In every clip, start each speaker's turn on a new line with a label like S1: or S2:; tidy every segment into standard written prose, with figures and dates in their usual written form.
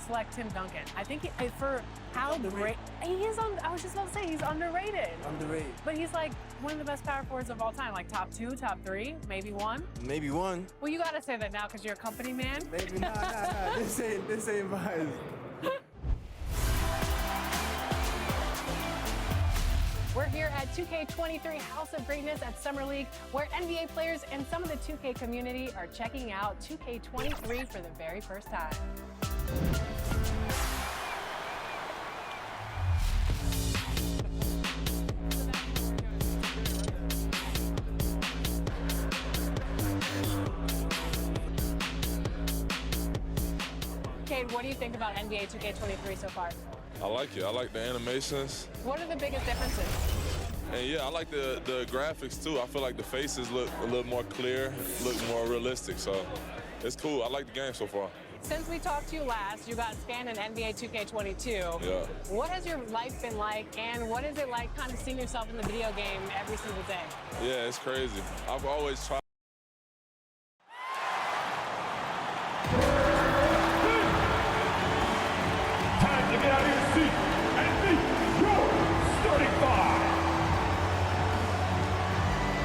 S1: select Tim Duncan. I think for how great he is I was just about to say he's underrated.
S2: Underrated.
S1: But he's like one of the best power forwards of all time, like top 2, top 3, maybe 1.
S2: Maybe 1.
S1: Well, you got to say that now because you're a company man.
S2: Maybe nah. This ain't biased.
S1: We're here at 2K23 House of Greatness at Summer League, where NBA players and some of the 2K community are checking out 2K23 for the very first time. Cade, what do you think about NBA 2K23 so far?
S3: I like it. I like the animations.
S1: What are the biggest differences?
S3: And yeah, I like the graphics too. I feel like the faces look a little more clear, look more realistic. So it's cool. I like the game so far.
S1: Since we talked to you last, you got scanned in NBA 2K22.
S3: Yeah.
S1: What has your life been like, and what is it like kind of seeing yourself in the video game every single day?
S3: Yeah, it's crazy. I've always tried.
S4: Time to get out of your seat and meet your starting 5.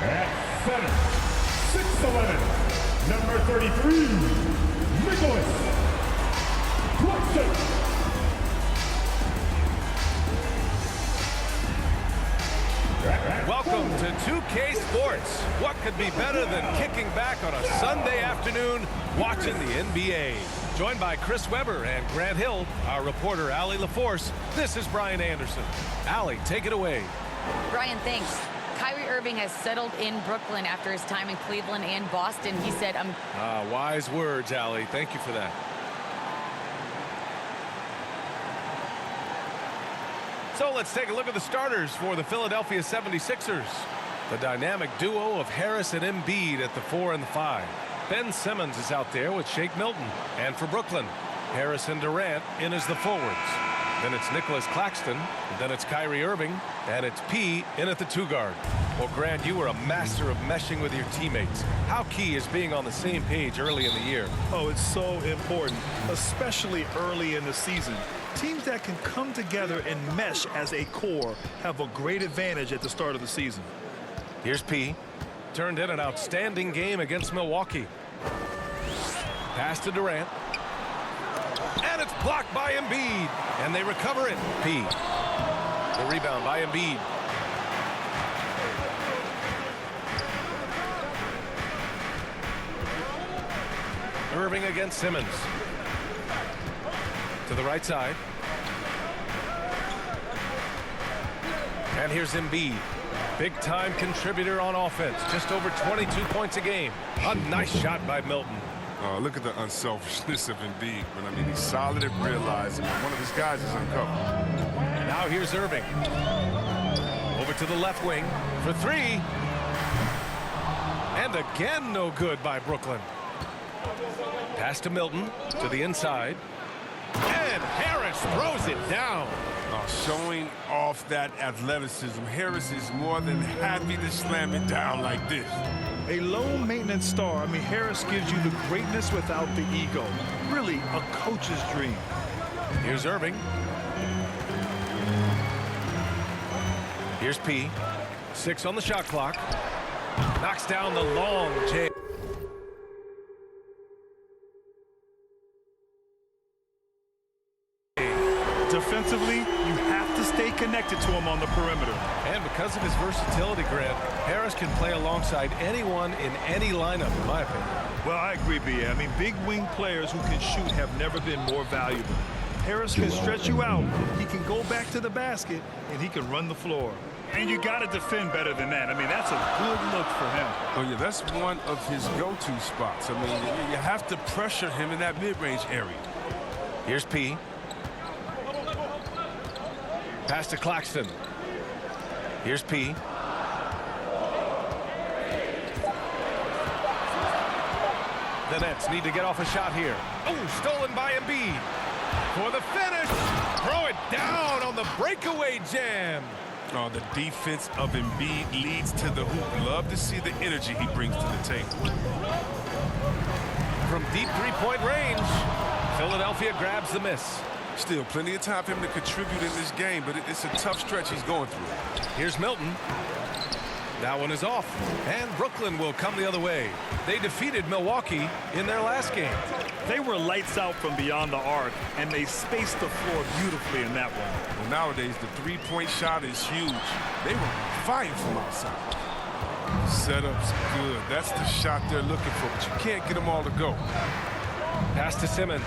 S4: At center, 6'11", number 33, Nicholas Claxton.
S5: Welcome to 2K Sports. What could be better than kicking back on a Sunday afternoon watching the NBA? Joined by Chris Webber and Grant Hill, our reporter Allie LaForce, this is Brian Anderson. Allie, take it away.
S6: Brian, thanks. Kyrie Irving has settled in Brooklyn after his time in Cleveland and Boston. He said,
S5: Wise words, Allie. Thank you for that. So let's take a look at the starters for the Philadelphia 76ers. The dynamic duo of Harris and Embiid at the 4 and the 5. Ben Simmons is out there with Shake Milton. And for Brooklyn, Harris and Durant in as the forwards. Then it's Nicholas Claxton. Then it's Kyrie Irving. And it's P in at the 2 guard. Well, Grant, you were a master of meshing with your teammates. How key is being on the same page early in the year?
S7: Oh, it's so important, especially early in the season. Teams that can come together and mesh as a core have a great advantage at the start of the season.
S5: Here's P. Turned in an outstanding game against Milwaukee. Pass to Durant. And it's blocked by Embiid. And they recover it. P. The rebound by Embiid. Irving against Simmons. To the right side. And here's Embiid. Big-time contributor on offense. Just over 22 points a game. A nice shot by Milton.
S8: Look at the unselfishness of Embiid. But I mean, he's solid and realizing one of his guys is uncovered.
S5: And now here's Irving. Over to the left wing for 3. And again, no good by Brooklyn. Pass to Milton to the inside. And Harris throws it down.
S8: Showing off that athleticism. Harris is more than happy to slam it down like this.
S7: A low-maintenance star. I mean, Harris gives you the greatness without the ego. Really a coach's dream.
S5: Here's Irving. Here's P. 6 on the shot clock. Knocks down the long J.
S7: Defensively, you have to stay connected to him on the perimeter.
S5: And because of his versatility, Grant, Harris can play alongside anyone in any lineup, in my opinion.
S7: Well, I agree, B.A. I mean, big wing players who can shoot have never been more valuable. Harris can stretch you out. He can go back to the basket, and he can run the floor. And you got to defend better than that. I mean, that's a good look for him.
S8: Oh, yeah, that's one of his go-to spots. I mean, you have to pressure him in that mid-range area.
S5: Here's P. Pass to Claxton. Here's P. The Nets need to get off a shot here. Oh, stolen by Embiid. For the finish. Throw it down on the breakaway jam.
S8: Oh, the defense of Embiid leads to the hoop. Love to see the energy he brings to the table.
S5: From deep three-point range, Philadelphia grabs the miss.
S8: Still plenty of time for him to contribute in this game, but it's a tough stretch he's going through.
S5: Here's Milton. That one is off. And Brooklyn will come the other way. They defeated Milwaukee in their last game.
S7: They were lights out from beyond the arc, and they spaced the floor beautifully in that one.
S8: Well, nowadays, the three-point shot is huge. They were fighting from outside. Setup's good. That's the shot they're looking for, but you can't get them all to go.
S5: Pass to Simmons.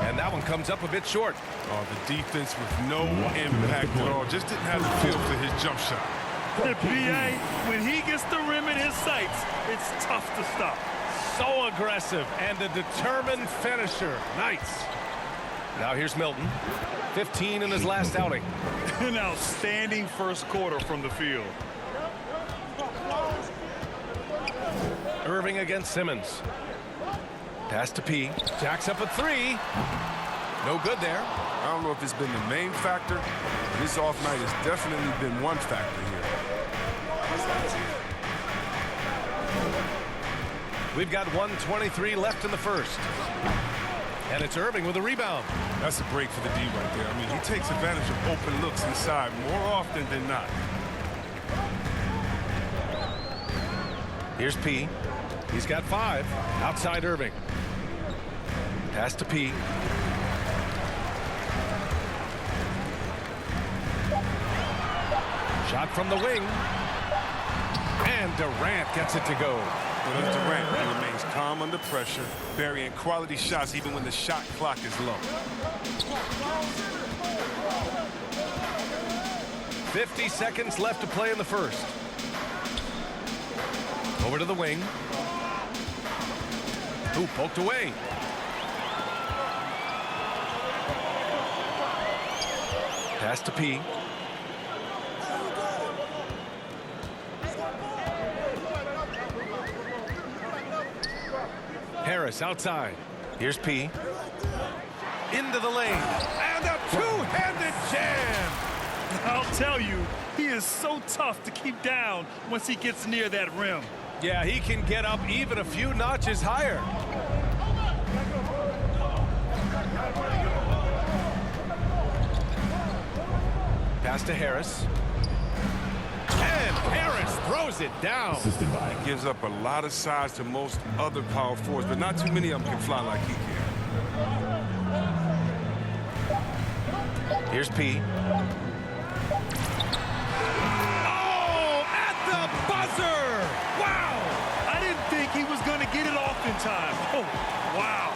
S5: And that one comes up a bit short.
S8: Oh, the defense with no impact at all. Just didn't have the feel for his jump shot.
S7: The PA, when he gets the rim in his sights, it's tough to stop.
S5: So aggressive and a determined finisher. Nice. Now here's Milton. 15 in his last outing.
S7: An outstanding first quarter from the field.
S5: Irving against Simmons. Pass to P. Jacks up a three. No good there.
S8: I don't know if it's been the main factor, but this off night has definitely been one factor here.
S5: We've got 1:23 left in the first. And it's Irving with a rebound.
S8: That's a break for the D right there. I mean, he takes advantage of open looks inside more often than not.
S5: Here's P. He's got 5. Outside Irving. Pass to P. Shot from the wing. And Durant gets it to go.
S8: Well, there's Durant. He remains calm under pressure, burying quality shots even when the shot clock is low.
S5: 50 seconds left to play in the first. Over to the wing. Ooh, poked away. Pass to P. Harris outside. Here's P. Into the lane. And a two-handed jam.
S7: I'll tell you, he is so tough to keep down once he gets near that rim.
S5: Yeah, he can get up even a few notches higher. Pass to Harris. And Harris throws it down.
S8: He gives up a lot of size to most other power forwards, but not too many of them can fly like he can.
S5: Here's P. Oh, at the buzzer! Wow!
S7: I didn't think he was going to get it off in time. Oh, wow.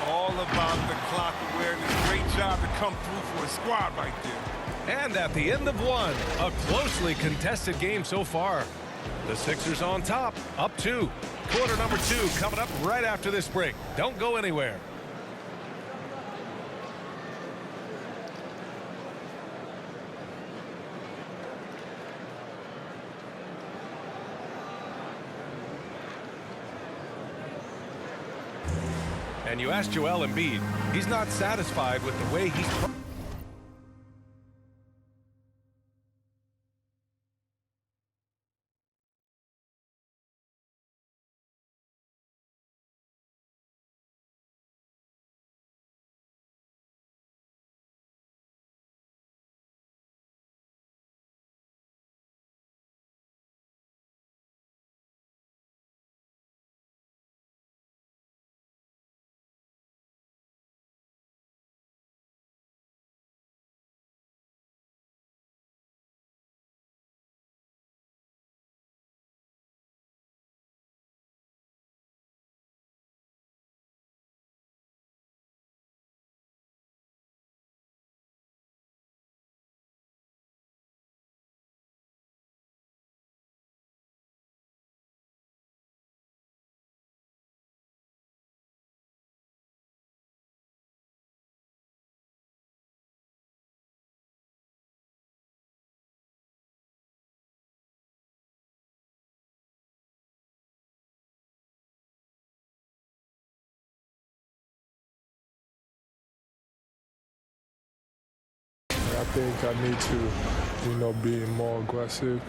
S8: All about the clock awareness. Great job to come through for the squad right there.
S5: And at the end of one, a closely contested game so far. The Sixers on top, up 2. Quarter number 2 coming up right after this break. Don't go anywhere. And you asked Joel Embiid, he's not satisfied with the way he's...
S9: I think I need to, be more aggressive.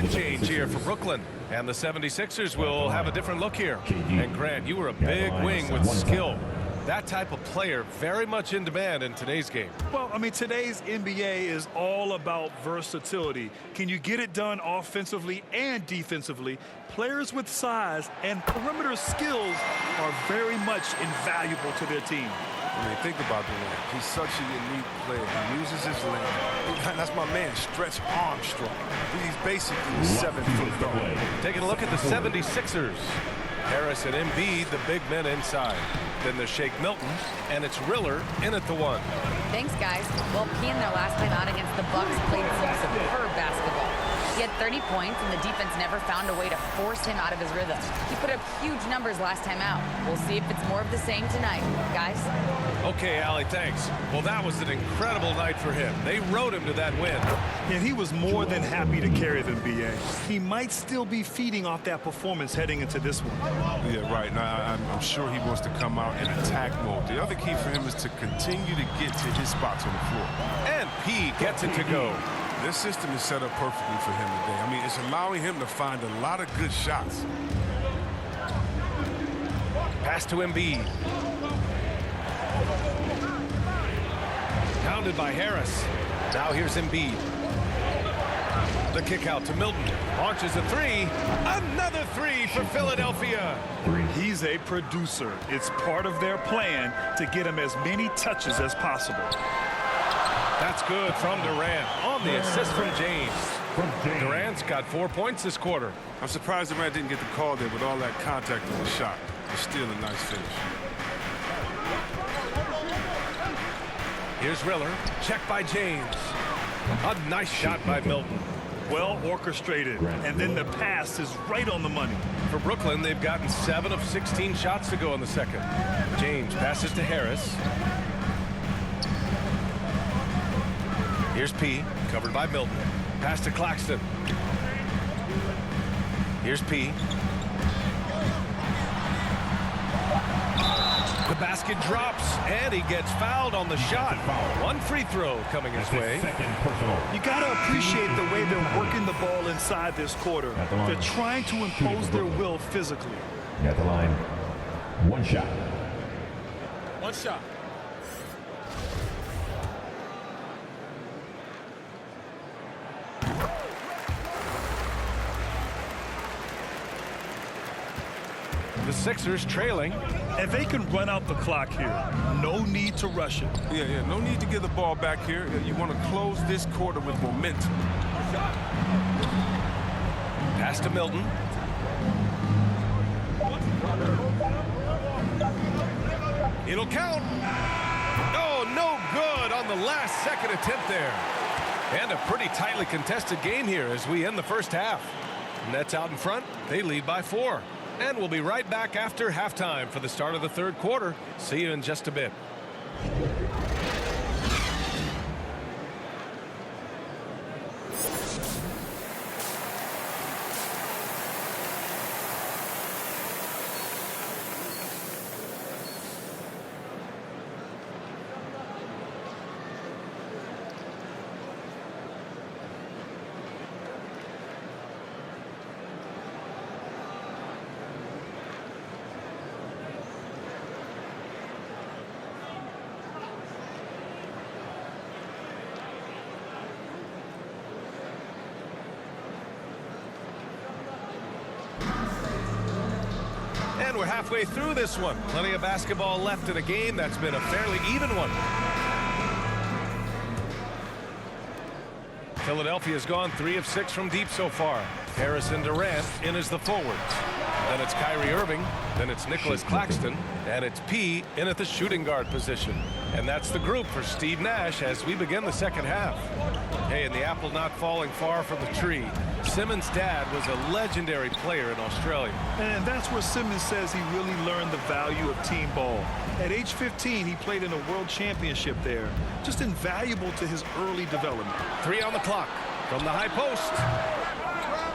S5: guard change here for Brooklyn. And the 76ers will have a different look here. And Grant, you were a big wing with skill. That type of player very much in demand in today's game.
S7: Well, I mean, today's NBA is all about versatility. Can you get it done offensively and defensively? Players with size and perimeter skills are very much invaluable to their team.
S8: I mean, think about Durant. He's such a unique player. He uses his length. That's my man, Stretch Armstrong. He's basically 7 foot guard.
S5: Taking a look at the 76ers. Harris and Embiid, the big men inside. Then there's Shake Milton, and it's Riller in at the 1.
S6: Thanks, guys. Well, P in their last time out against the Bucks played some superb basketball. He had 30 points, and the defense never found a way to force him out of his rhythm. He put up huge numbers last time out. We'll see if it's more of the same tonight, guys.
S5: Okay, Allie, thanks. Well, that was an incredible night for him. They rode him to that win.
S7: And he was more than happy to carry them, B.A. He might still be feeding off that performance heading into this one.
S8: Yeah, right. Now, I'm sure he wants to come out in attack mode. The other key for him is to continue to get to his spots on the floor.
S5: And P gets it to go.
S8: This system is set up perfectly for him today. I mean, it's allowing him to find a lot of good shots.
S5: Pass to Embiid. Pounded by Harris. Now here's Embiid. The kick out to Milton. Launches a 3. Another 3 for Philadelphia.
S7: He's a producer. It's part of their plan to get him as many touches as possible.
S5: That's good from Durant on the assist from James. Durant's got 4 points this quarter.
S8: I'm surprised Durant didn't get the call there with all that contact on the shot. It's still a nice finish.
S5: Here's Riller. Check by James. A nice shot by Milton.
S7: Well orchestrated. And then the pass is right on the money.
S5: For Brooklyn, they've gotten 7 of 16 shots to go in the second. James passes to Harris. Here's P, covered by Milton. Pass to Claxton. Here's P. The basket drops, and he gets fouled on the shot. 1 free throw coming his way.
S7: You got to appreciate the way they're working the ball inside this quarter. They're trying to impose their will physically.
S10: At the line, 1 shot.
S2: 1 shot.
S5: The Sixers trailing.
S7: And they can run out the clock here. No need to rush it.
S8: Yeah, no need to get the ball back here. You want to close this quarter with momentum.
S5: Pass to Milton. It'll count. Oh, no good on the last second attempt there. And a pretty tightly contested game here as we end the first half. Nets out in front. They lead by 4. And we'll be right back after halftime for the start of the third quarter. See you in just a bit. And we're halfway through this one. Plenty of basketball left in a game that's been a fairly even one. Philadelphia's gone 3 of 6 from deep so far. Harris and Durant in as the forwards. Then it's Kyrie Irving. Then it's Nicholas Claxton. And it's P in at the shooting guard position. And that's the group for Steve Nash as we begin the second half. Hey, and the apple not falling far from the tree. Simmons' dad was a legendary player in Australia.
S7: And that's where Simmons says he really learned the value of team ball. At age 15, he played in a world championship there. Just invaluable to his early development.
S5: 3 on the clock from the high post.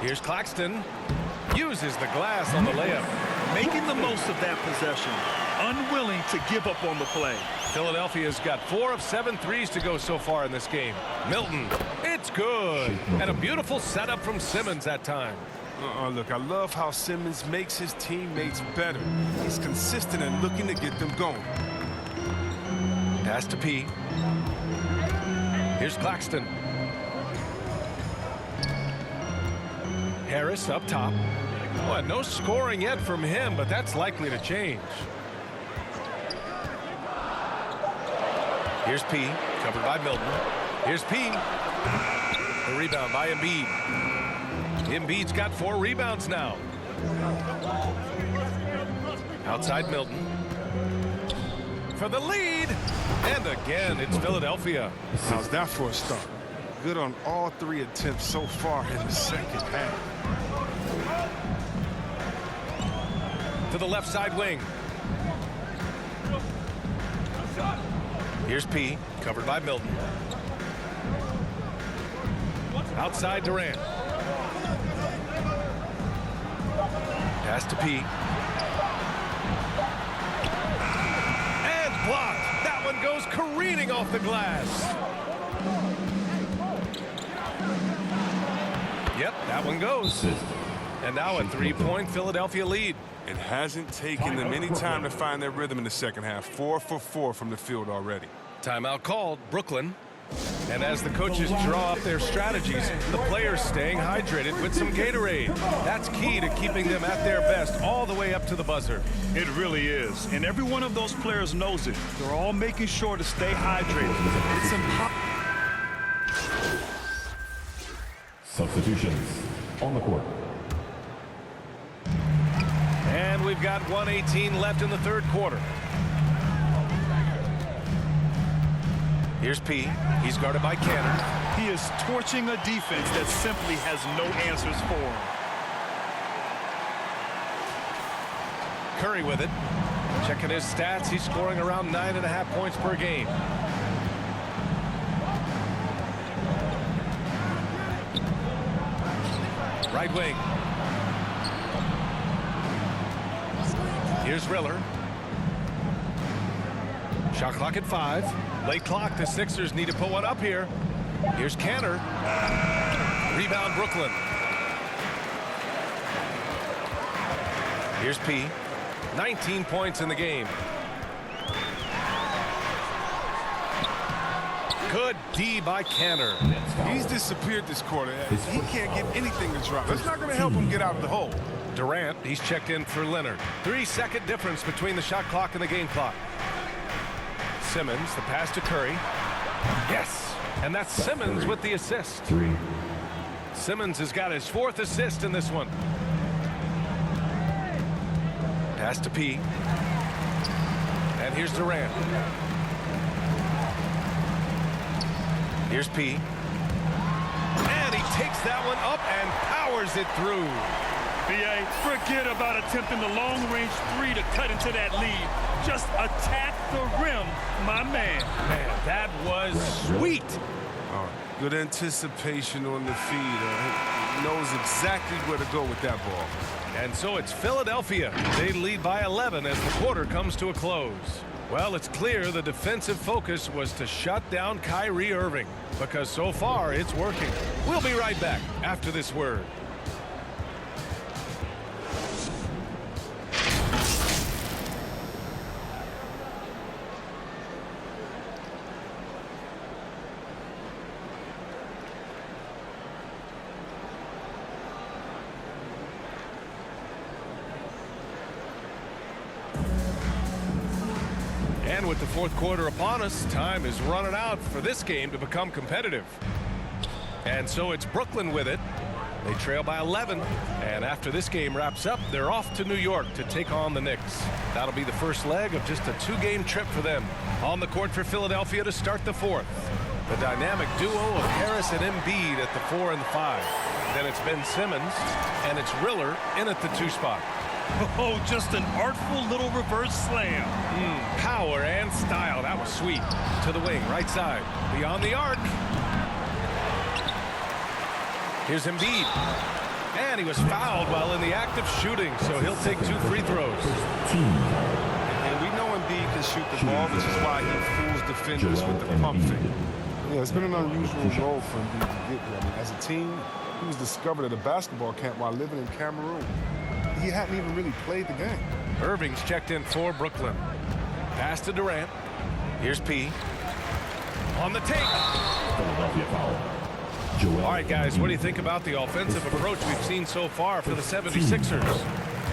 S5: Here's Claxton. Uses the glass on the layup.
S7: Making the most of that possession. Unwilling to give up on the play.
S5: Philadelphia's got 4 of 7 threes to go so far in this game. Milton. It's It's good. And a beautiful setup from Simmons that time.
S8: Look, I love how Simmons makes his teammates better. He's consistent in looking to get them going.
S5: Pass to P. Here's Claxton. Harris up top. Well, no scoring yet from him, but that's likely to change. Here's P, covered by Milton. Here's P. The rebound by Embiid. Embiid's got 4 rebounds now. Outside Milton. For the lead. And again, it's Philadelphia.
S8: How's that for a start? Good on all 3 attempts so far in the second half.
S5: To the left side wing. Here's P, covered by Milton. Outside Durant. Pass to P. And blocked. That one goes careening off the glass. Yep, that one goes. And now a 3-point Philadelphia lead.
S8: It hasn't taken them any time to find their rhythm in the second half. 4 for 4 from the field already.
S5: Timeout called, Brooklyn. And as the coaches draw up their strategies, the players staying hydrated with some Gatorade. That's key to keeping them at their best all the way up to the buzzer.
S7: It really is. And every one of those players knows it. They're all making sure to stay hydrated. It's impossible.
S10: Substitutions on the court.
S5: And we've got 1:18 left in the third quarter. Here's P. He's guarded by Cannon.
S7: He is torching a defense that simply has no answers for him.
S5: Curry with it. Checking his stats, he's scoring around 9.5 points per game. Right wing. Here's Riller. Shot clock at 5. Late clock. The Sixers need to put one up here. Here's Canner. Rebound Brooklyn. Here's P. 19 points in the game. Good D by Canner.
S8: He's disappeared this quarter. He can't get anything to drop. That's not going to help him get out of the hole.
S5: Durant, he's checked in for Leonard. 3-second difference between the shot clock and the game clock. Simmons, the pass to Curry. Yes, and that's Simmons with the assist.
S10: 3.
S5: Simmons has got his 4th assist in this one. Pass to P. And here's Durant. Here's P. And he takes that one up and powers it through.
S7: B.A., forget about attempting the long-range 3 to cut into that lead. Just attack the rim, my man.
S5: Man, that was sweet.
S8: Good anticipation on the feed. He knows exactly where to go with that ball.
S5: And so it's Philadelphia. They lead by 11 as the quarter comes to a close. Well, it's clear the defensive focus was to shut down Kyrie Irving, because so far it's working. We'll be right back after this word. And with the fourth quarter upon us, time is running out for this game to become competitive. And so it's Brooklyn with it. They trail by 11. And after this game wraps up, they're off to New York to take on the Knicks. That'll be the first leg of just a 2-game trip for them. On the court for Philadelphia to start the fourth. The dynamic duo of Harris and Embiid at the 4 and the 5. Then it's Ben Simmons, and it's Riller in at the 2 spot.
S7: Oh, just an artful little reverse slam.
S5: Power and style. That was sweet. To the wing, right side. Beyond the arc. Here's Embiid. And he was fouled while in the act of shooting, so he'll take 2 free throws.
S8: And we know Embiid can shoot the ball, which is why he fools defenders with the pump fake. Yeah, it's been an unusual role for him to get here. I mean, as a team, he was discovered at a basketball camp while living in Cameroon. He hadn't even really played the game.
S5: Irving's checked in for Brooklyn. Pass to Durant. Here's P. On the take.
S10: Philadelphia foul. Joel
S5: All right, guys, what do you think about the offensive approach we've seen so far for the 76ers?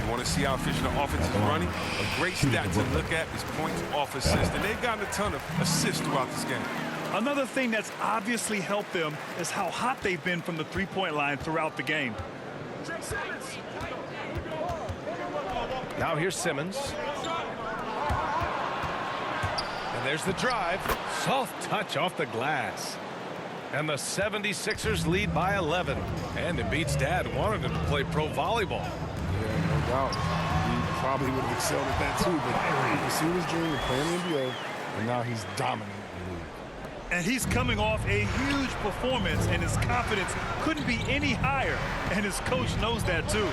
S8: You want to see how efficient the offense is running? A great stat to look at is points off assist. And they've gotten a ton of assists throughout this game.
S7: Another thing that's obviously helped them is how hot they've been from the three-point line throughout the game.
S5: Now here's Simmons. And there's the drive. Soft touch off the glass. And the 76ers lead by 11. And Embiid's dad wanted him to play pro volleyball.
S8: Yeah, no doubt. He probably would have excelled at that too, but you can see his dream of playing in the NBA, and now he's dominating the league.
S7: And he's coming off a huge performance, and his confidence couldn't be any higher. And his coach knows that too.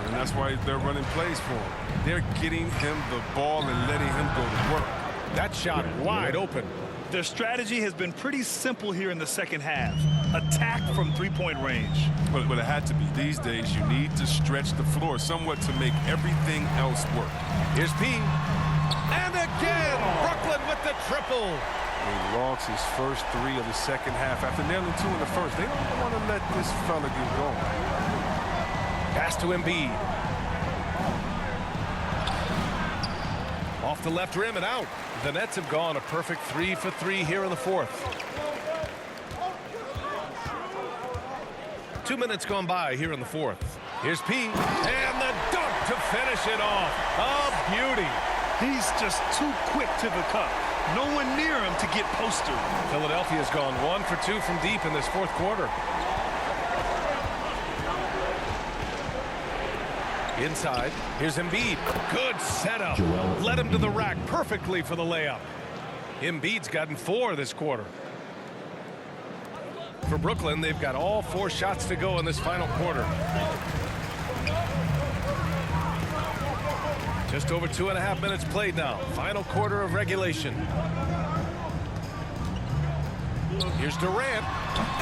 S8: And that's why they're running plays for him. They're getting him the ball and letting him go to work.
S5: That shot wide open.
S7: Their strategy has been pretty simple here in the second half. Attack from three-point range.
S8: But it had to be. These days, you need to stretch the floor somewhat to make everything else work.
S5: Here's P. And again, Brooklyn with the triple.
S8: He logs his first 3 of the second half after nailing 2 in the first. They don't want to let this fella get going.
S5: Pass to Embiid. Off the left rim and out. The Nets have gone a perfect 3 for 3 here in the fourth. 2 minutes gone by here in the fourth. Here's P. And the dunk to finish it off. A beauty.
S7: He's just too quick to the cup. No one near him to get posted.
S5: Philadelphia's gone 1 for 2 from deep in this fourth quarter. Inside, here's Embiid. Good setup. Led him to the rack perfectly for the layup. Embiid's gotten 4 this quarter. For Brooklyn, they've got all 4 shots to go in this final quarter. Just over 2.5 minutes played now. Final quarter of regulation. Here's Durant.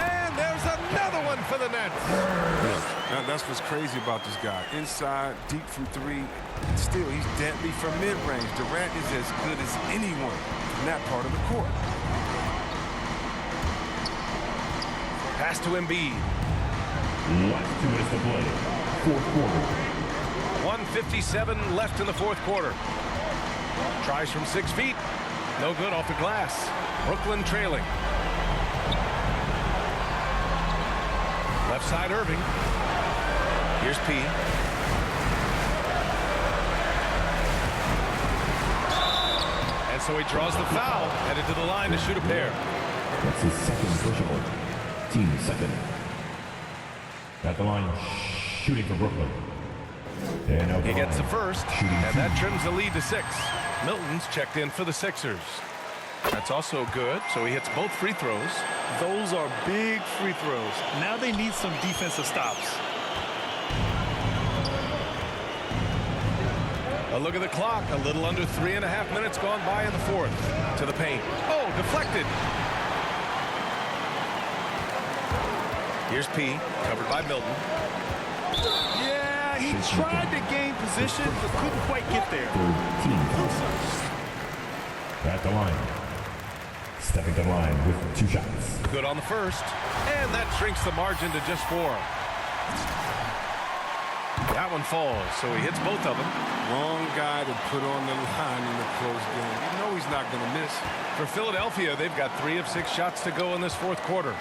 S5: And there's another one for the Nets.
S8: Now, that's what's crazy about this guy. Inside, deep from 3. Still, he's deadly from mid-range. Durant is as good as anyone in that part of the court.
S5: Pass to Embiid.
S10: Last 2 minutes to play. Fourth quarter.
S5: 1:57 left in the fourth quarter. Tries from 6 feet. No good off the glass. Brooklyn trailing. Left side Irving. Here's P. And so he draws the foul. Headed to the line to shoot a pair.
S10: That's his second personal. Team second. At the line, shooting for Brooklyn. And
S5: he gets the first, and that trims the lead to 6. Milton's checked in for the Sixers. That's also good, so he hits both free throws.
S7: Those are big free throws. Now they need some defensive stops.
S5: A look at the clock. A little under 3.5 minutes gone by in the fourth. To the paint. Oh, deflected. Here's P, covered by Milton.
S7: Yeah, he tried to gain position, but couldn't quite get there.
S10: At the line. Stepping to the line with 2 shots.
S5: Good on the first. And that shrinks the margin to just 4. That one falls, so he hits both of them.
S8: Wrong guy to put on the line in the close game. You know he's not going to miss.
S5: For Philadelphia, they've got 3 of 6 shots to go in this fourth quarter.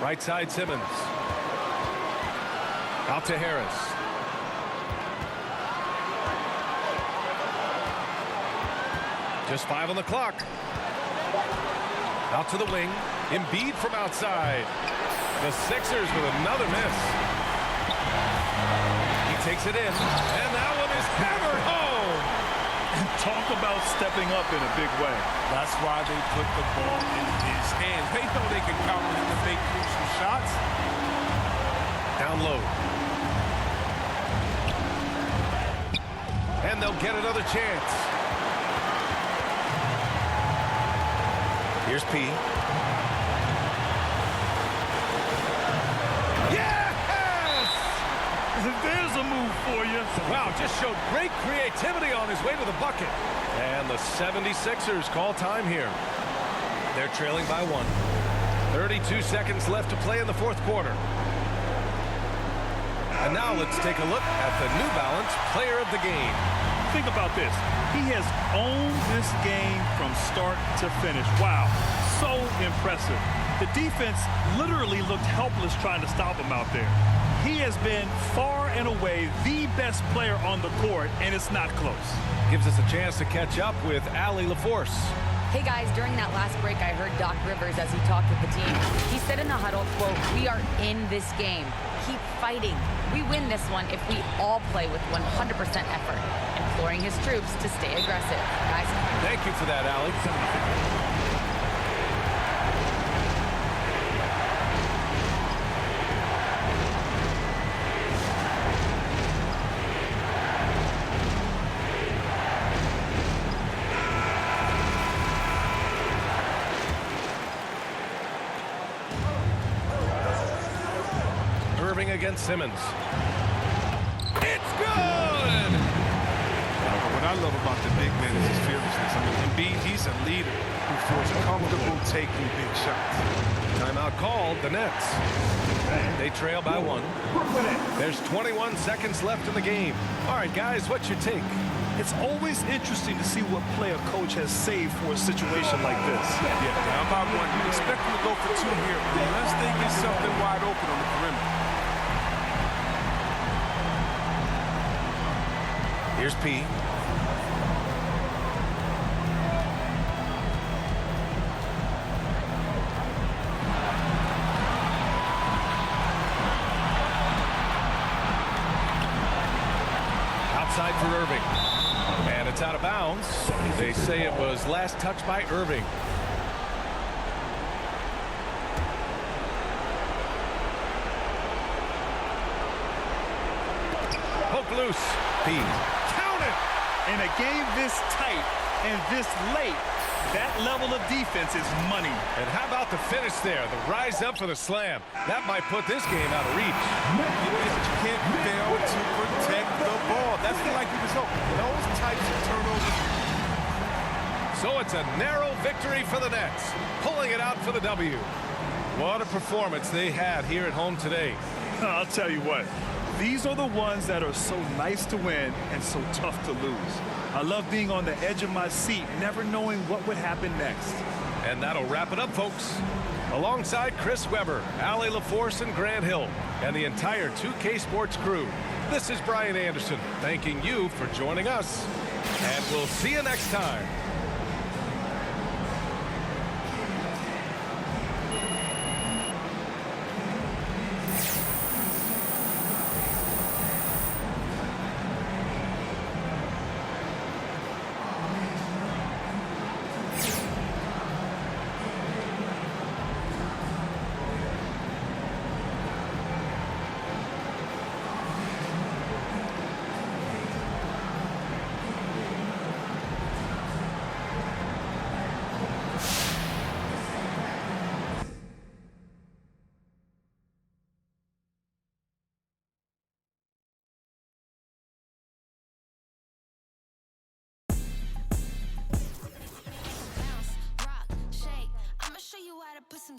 S5: Right side Simmons. Out to Harris. Just 5 on the clock. Out to the wing. Embiid from outside. The Sixers with another miss. He takes it in. And that one is hammered home.
S7: And talk about stepping up in a big way.
S8: That's why they put the ball in his hands. They know they can count on him to make crucial shots.
S5: Down low. And they'll get another chance. Here's P. Yes!
S7: There's a move for you.
S5: Wow, just showed great creativity on his way to the bucket. And the 76ers call time here. They're trailing by 1. 32 seconds left to play in the fourth quarter. And now let's take a look at the New Balance Player of the Game.
S7: Think about this. He has owned this game from start to finish. Wow, so impressive. The defense literally looked helpless trying to stop him out there. He has been far and away the best player on the court, and it's not close.
S5: Gives us a chance to catch up with Allie LaForce.
S6: Hey guys, during that last break, I heard Doc Rivers as he talked with the team. He said in the huddle, quote, "We are in this game. Keep fighting. We win this one if we all play with 100% effort," imploring his troops to stay aggressive. Guys,
S5: thank you for that, Allie. Irving against Simmons. It's good!
S8: What I love about the big man is his fearlessness. I mean, Embiid, he's a leader who feels comfortable taking big shots.
S5: Timeout called, the Nets. They trail by 1. There's 21 seconds left in the game. All right, guys, what's your take?
S7: It's always interesting to see what play a coach has saved for a situation like this.
S8: Yeah, down by 1. You expect them to go for 2 here unless they get something wide open on the perimeter.
S5: Here's P. Outside for Irving. And it's out of bounds. They say it was last touched by Irving. Poke loose. P.
S7: In a game this tight and this late, that level of defense is money.
S5: And how about the finish there? The rise up for the slam. That might put this game out of reach.
S8: You can't fail to protect the ball. That's the likely result. Those types of turnovers.
S5: So it's a narrow victory for the Nets, pulling it out for the W. What a performance they had here at home today.
S7: I'll tell you what. These are the ones that are so nice to win and so tough to lose. I love being on the edge of my seat, never knowing what would happen next.
S5: And that'll wrap it up, folks. Alongside Chris Webber, Allie LaForce, and Grant Hill, and the entire 2K Sports crew, this is Brian Anderson, thanking you for joining us. And we'll see you next time.
S11: Put some